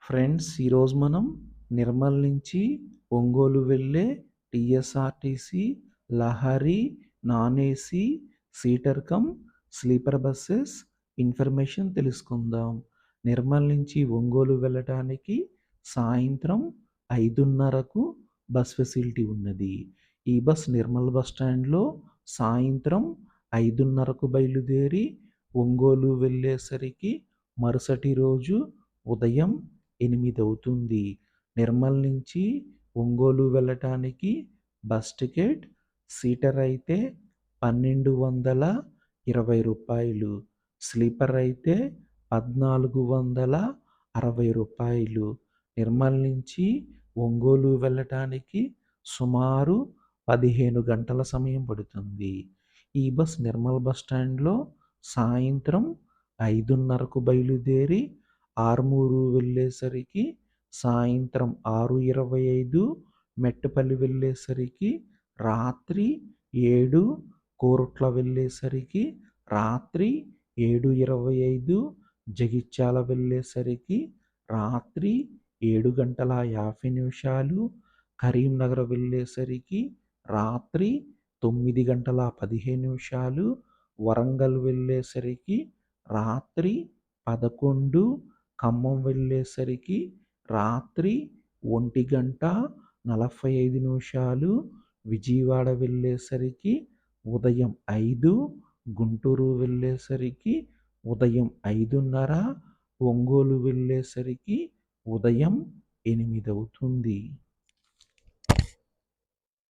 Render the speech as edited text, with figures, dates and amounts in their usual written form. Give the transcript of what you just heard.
Friends, ఈరోజు మనం నిర్మల్ నుంచి ఒంగోలు వెళ్ళే TSRTC, Lahari, non AC, seater come sleeper buses information తెలుసుకుందాం. నిర్మల్ నుంచి ఒంగోలు వెళ్ళటానికి సాయంత్రం 5:30కు బస్ ఫెసిలిటీ ఉన్నది. ఈ బస్ నిర్మల్ బస్ స్టాండ్లో సాయంత్రం 5:30కు బయలుదేరి ఒంగోలు వెళ్ళేసరికి మరుసటి రోజు ఉదయం 8 అవుతుంది. నిర్మల్ నుంచి ఒంగోలు వెళ్ళటానికి బస్ టికెట్ సీటర్ అయితే రూ. 1220, స్లీపర్ అయితే రూ. 1460. నిర్మల్ నుంచి ఒంగోలు వెళ్ళటానికి సుమారు 15 గంటల సమయం పడుతుంది. ఈ బస్ నిర్మల్ బస్ స్టాండ్లో సాయంత్రం 5:30కు బయలుదేరి ఆర్మూరు వెళ్ళేసరికి సాయంత్రం 6:25, మెట్టపల్లి వెళ్ళేసరికి రాత్రి 7, కోరుట్ల వెళ్ళేసరికి రాత్రి 7:25, జగిత్యాల వెళ్ళేసరికి రాత్రి 7:50, కరీంనగర్ వెళ్ళేసరికి రాత్రి 9:15, వరంగల్ వెళ్ళేసరికి రాత్రి 11, ఖమ్మం వెళ్ళేసరికి రాత్రి 1:45, విజయవాడ వెళ్ళేసరికి ఉదయం 5, గుంటూరు వెళ్ళేసరికి ఉదయం 5:30, ఒంగోలు వెళ్ళేసరికి ఉదయం 8 అవుతుంది.